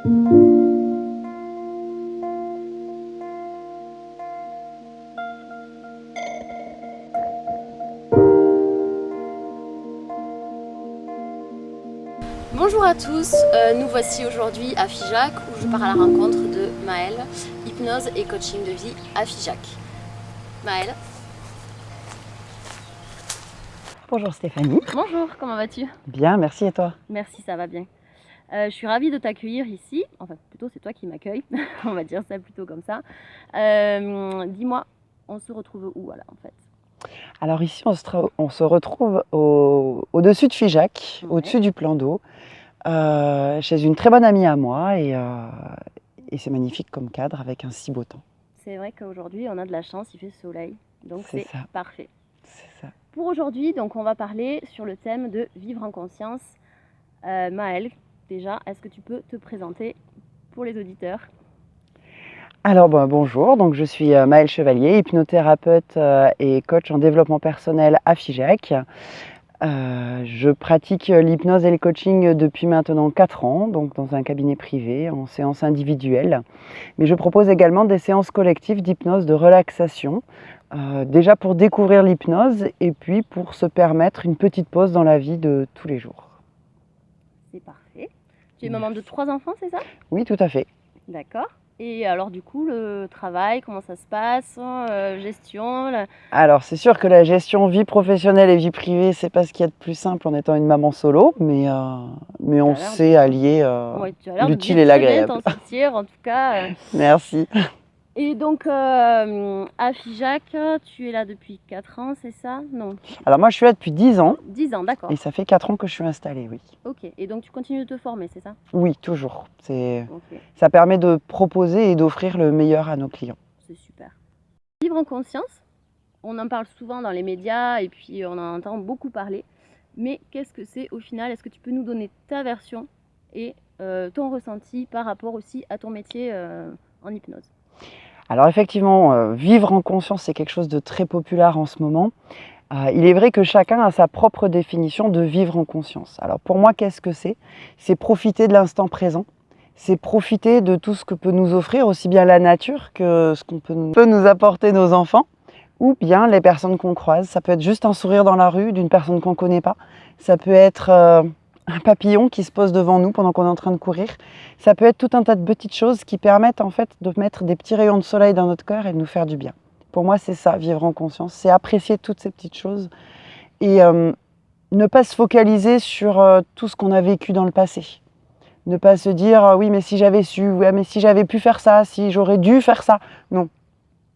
Bonjour à tous, nous voici aujourd'hui à Figeac où je pars à la rencontre de Maëlle, hypnose et coaching de vie à Figeac. Maëlle. Bonjour Stéphanie. Bonjour, comment vas-tu? Bien, merci et toi? Merci, ça va bien. Je suis ravie de t'accueillir ici, enfin plutôt c'est toi qui m'accueilles, on va dire ça plutôt comme ça. Dis-moi, on se retrouve où là en fait? Alors ici on se retrouve au-dessus de Figeac, Ouais. au-dessus du plan d'eau, chez une très bonne amie à moi et c'est magnifique comme cadre avec un si beau temps. C'est vrai qu'aujourd'hui on a de la chance, il fait soleil, donc C'est c'est ça. parfait. C'est ça. Pour aujourd'hui, donc on va parler sur le thème de vivre en conscience. Maëlle, déjà, est-ce que tu peux te présenter pour les auditeurs? Alors bonjour, donc je suis Maëlle Chevalier, hypnothérapeute et coach en développement personnel à Figeac. Je pratique l'hypnose et le coaching depuis maintenant 4 ans, donc dans un cabinet privé, en séance individuelle. Mais je propose également des séances collectives d'hypnose de relaxation, déjà pour découvrir l'hypnose et puis pour se permettre une petite pause dans la vie de tous les jours. C'est parfait. Tu es maman de 3 enfants, c'est ça? Oui, tout à fait. D'accord. Et alors du coup, le travail, comment ça se passe? Gestion Alors c'est sûr que la gestion vie professionnelle et vie privée, c'est pas ce qu'il y a de plus simple en étant une maman solo, mais on sait allier ouais, tu as l'air l'utile et l'agréable. t'en sortir en tout cas. Merci. Et donc à Figeac, tu es là depuis 4 ans, c'est ça? Non. Alors moi je suis là depuis 10 ans 10 ans, d'accord. et ça fait 4 ans que je suis installée, oui. Ok, et donc tu continues de te former, c'est ça? Oui, toujours. Ok, Ça permet de proposer et d'offrir le meilleur à nos clients. c'est super. Vivre en conscience, on en parle souvent dans les médias et puis on en entend beaucoup parler. Mais qu'est-ce que c'est au final? Est-ce que tu peux nous donner ta version et ton ressenti par rapport aussi à ton métier en hypnose? Alors effectivement, vivre en conscience, c'est quelque chose de très populaire en ce moment. Il est vrai que chacun a sa propre définition de vivre en conscience. Alors pour moi, qu'est-ce que c'est? C'est profiter de l'instant présent. C'est profiter de tout ce que peut nous offrir aussi bien la nature que ce qu'on peut nous apporter nos enfants ou bien les personnes qu'on croise. Ça peut être juste un sourire dans la rue d'une personne qu'on ne connaît pas. Ça peut être un papillon qui se pose devant nous pendant qu'on est en train de courir. Ça peut être tout un tas de petites choses qui permettent en fait de mettre des petits rayons de soleil dans notre cœur et de nous faire du bien. Pour moi, c'est ça, vivre en conscience. C'est apprécier toutes ces petites choses et ne pas se focaliser sur tout ce qu'on a vécu dans le passé. Ne pas se dire oui, mais si j'avais su, ouais, mais si j'avais pu faire ça, si j'aurais dû faire ça. Non,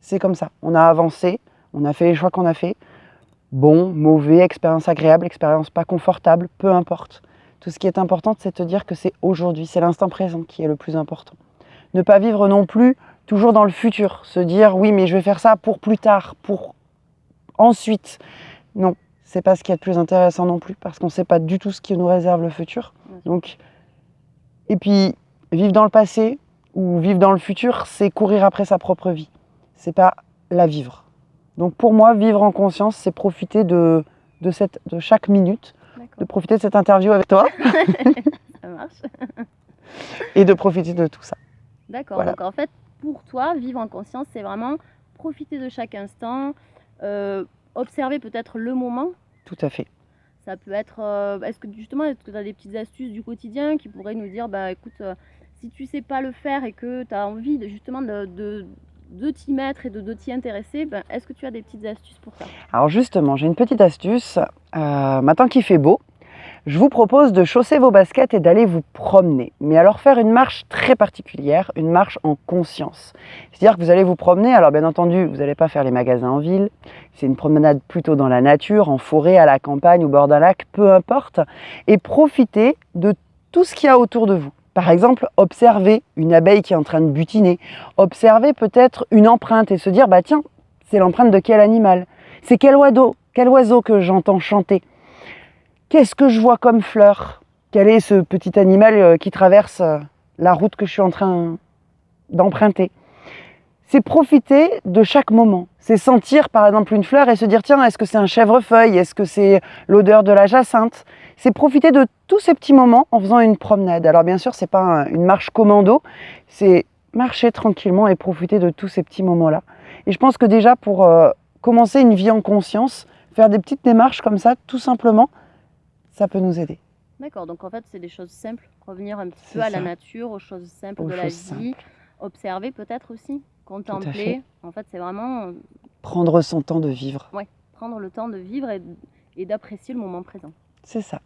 c'est comme ça. On a avancé, on a fait les choix qu'on a fait. Bon, mauvais, expérience agréable, expérience pas confortable, peu importe. Tout ce qui est important, c'est de te dire que c'est aujourd'hui, c'est l'instant présent qui est le plus important. Ne pas vivre non plus toujours dans le futur, se dire oui mais je vais faire ça pour plus tard, pour ensuite. Non, c'est pas ce qui est le plus intéressant non plus parce qu'on ne sait pas du tout ce qui nous réserve le futur. Donc, et puis vivre dans le passé ou vivre dans le futur, c'est courir après sa propre vie. C'est pas la vivre. Donc pour moi, vivre en conscience, c'est profiter de chaque minute, de profiter de cette interview avec toi. Ça marche. Et de profiter de tout ça. D'accord, voilà. Donc en fait, pour toi, vivre en conscience, c'est vraiment profiter de chaque instant, observer peut-être le moment. Tout à fait. Ça peut être, est-ce que tu as des petites astuces du quotidien qui pourraient nous dire, bah écoute, si tu sais pas le faire et que tu as envie justement de t'y mettre et de t'y intéresser, ben, est-ce que tu as des petites astuces pour ça? Alors justement, j'ai une petite astuce. Maintenant qu'il fait beau, je vous propose de chausser vos baskets et d'aller vous promener. Mais alors faire une marche très particulière, une marche en conscience. C'est-à-dire que vous allez vous promener, alors bien entendu, vous n'allez pas faire les magasins en ville, c'est une promenade plutôt dans la nature, en forêt, à la campagne, au bord d'un lac, peu importe, et profitez de tout ce qu'il y a autour de vous. Par exemple, observer une abeille qui est en train de butiner, observer peut-être une empreinte et se dire, bah tiens, c'est l'empreinte de quel animal? C'est quel oiseau que j'entends chanter? Qu'est-ce que je vois comme fleur? Quel est ce petit animal qui traverse la route que je suis en train d'emprunter? C'est profiter de chaque moment. C'est sentir par exemple une fleur et se dire tiens, est-ce que c'est un chèvrefeuille? Est-ce que c'est l'odeur de la jacinthe? c'est profiter de tous ces petits moments en faisant une promenade. Alors bien sûr, c'est pas une marche commando, c'est marcher tranquillement et profiter de tous ces petits moments-là. Et je pense que déjà pour commencer une vie en conscience, faire des petites démarches comme ça, tout simplement, ça peut nous aider. D'accord, donc en fait, c'est des choses simples, revenir un petit C'est peu à la ça. nature, aux choses simples Aux de la choses vie, observer peut-être aussi, contempler. En fait, c'est vraiment Prendre son temps de vivre, ouais, prendre le temps de vivre et d'apprécier le moment présent. c'est ça.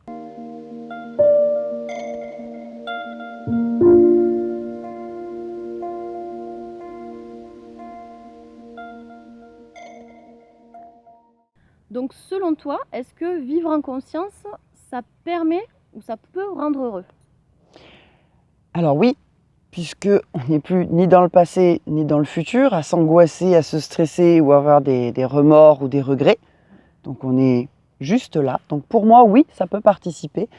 Donc, selon toi, est-ce que vivre en conscience, ça permet ou ça peut rendre heureux? Alors oui, puisque on n'est plus ni dans le passé ni dans le futur, à s'angoisser, à se stresser ou avoir des remords ou des regrets. Donc on est juste là. Donc pour moi, oui, ça peut participer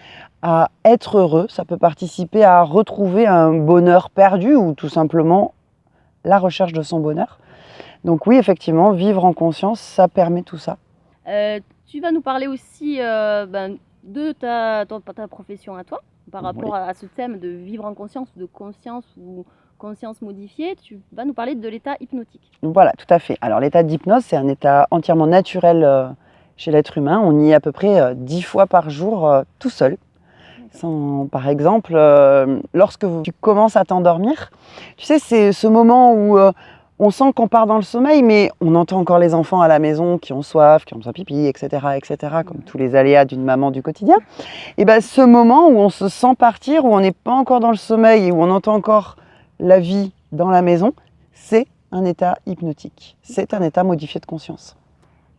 à être heureux, ça peut participer à retrouver un bonheur perdu ou tout simplement la recherche de son bonheur. Donc oui, effectivement, vivre en conscience, ça permet tout ça. Tu vas nous parler aussi de ta profession à toi, par rapport Oui. à ce thème de vivre en conscience, de conscience ou conscience modifiée. Tu vas nous parler de l'état hypnotique. Voilà, tout à fait. Alors l'état d'hypnose, c'est un état entièrement naturel chez l'être humain. On y est à peu près 10 fois par jour tout seul. Par exemple, lorsque tu commences à t'endormir, tu sais, c'est ce moment où on sent qu'on part dans le sommeil, mais on entend encore les enfants à la maison qui ont soif, qui ont besoin de pipi, etc., comme tous les aléas d'une maman du quotidien. Et bien ce moment où on se sent partir, où on n'est pas encore dans le sommeil et où on entend encore la vie dans la maison, c'est un état hypnotique. C'est un état modifié de conscience.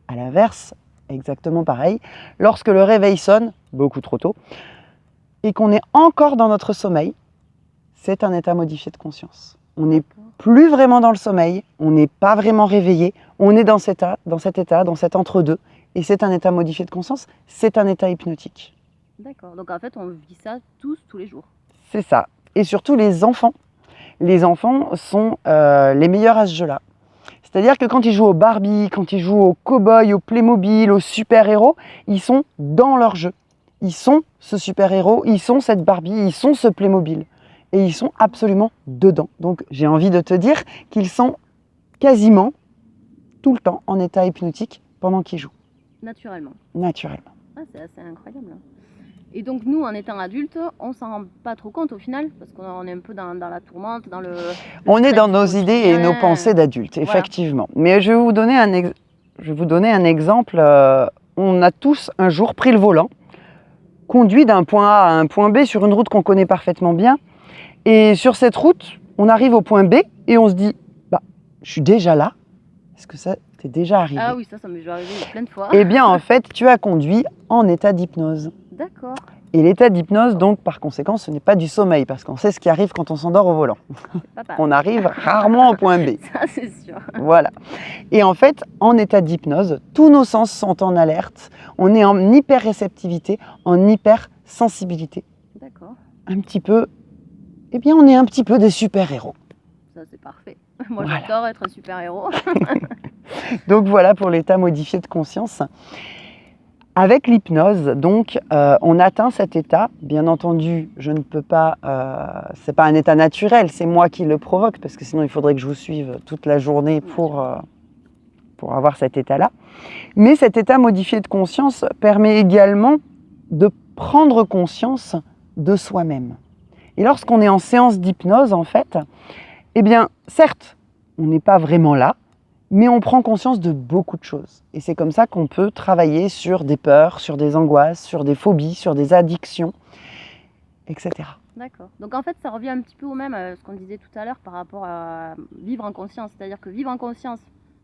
À l'inverse, exactement pareil, lorsque le réveil sonne, beaucoup trop tôt, et qu'on est encore dans notre sommeil, c'est un état modifié de conscience. On n'est plus vraiment dans le sommeil, on n'est pas vraiment réveillé, on est dans cet état, dans cet entre-deux, et c'est un état modifié de conscience, c'est un état hypnotique. D'accord, donc en fait, on vit ça tous les jours. C'est ça. Et surtout les enfants. Les enfants sont les meilleurs à ce jeu-là. C'est-à-dire que quand ils jouent au Barbie, quand ils jouent au cow-boy, au Playmobil, aux super-héros, ils sont dans leur jeu. Ils sont ce super-héros, ils sont cette Barbie, ils sont ce Playmobil. Et ils sont absolument dedans. Donc j'ai envie de te dire qu'ils sont quasiment tout le temps en état hypnotique pendant qu'ils jouent. Naturellement. Naturellement. Ah, c'est assez incroyable. Et donc nous, en étant adultes, on s'en rend pas trop compte au final, parce qu'on est un peu dans la tourmente, dans le on est stress dans du nos idées et quotidien. nos pensées d'adultes, effectivement. Voilà. Mais je vais vous donner un exemple. On a tous un jour pris le volant, conduit d'un point A à un point B sur une route qu'on connaît parfaitement bien. Et sur cette route, on arrive au point B et on se dit, bah, je suis déjà là. Est-ce que ça t'est déjà arrivé? Ah oui, ça m'est déjà arrivé plein de fois. Eh bien, en fait, tu as conduit en état d'hypnose. D'accord. Et l'état d'hypnose, donc, par conséquent, ce n'est pas du sommeil, parce qu'on sait ce qui arrive quand on s'endort au volant. On arrive rarement au point B. Ça, c'est sûr. Voilà. Et en fait, en état d'hypnose, tous nos sens sont en alerte. On est en hyper-réceptivité, en hyper-sensibilité. D'accord. Un petit peu, eh bien, on est un petit peu des super-héros. Ça, c'est parfait. Moi, Voilà. j'adore être un super-héros. Donc voilà pour l'état modifié de conscience. Avec l'hypnose, donc, on atteint cet état. Bien entendu, je ne peux pas. C'est pas un état naturel, c'est moi qui le provoque, parce que sinon il faudrait que je vous suive toute la journée pour avoir cet état-là. Mais cet état modifié de conscience permet également de prendre conscience de soi-même. Et lorsqu'on est en séance d'hypnose, en fait, eh bien, certes, on n'est pas vraiment là, mais on prend conscience de beaucoup de choses. Et c'est comme ça qu'on peut travailler sur des peurs, sur des angoisses, sur des phobies, sur des addictions, etc. D'accord. Donc en fait, ça revient un petit peu au même, ce qu'on disait tout à l'heure par rapport à vivre en conscience. C'est-à-dire que vivre en conscience,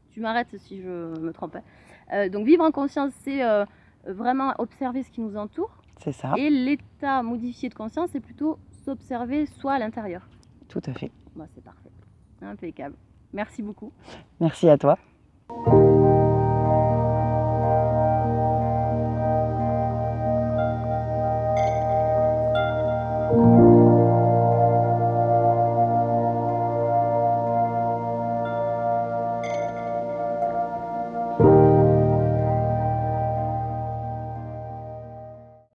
tu m'arrêtes si je me trompe. Donc vivre en conscience, c'est vraiment observer ce qui nous entoure. C'est ça. Et l'état modifié de conscience, c'est plutôt s'observer soi à l'intérieur. Tout à fait. Bah, c'est parfait. Impeccable. Merci beaucoup. Merci à toi.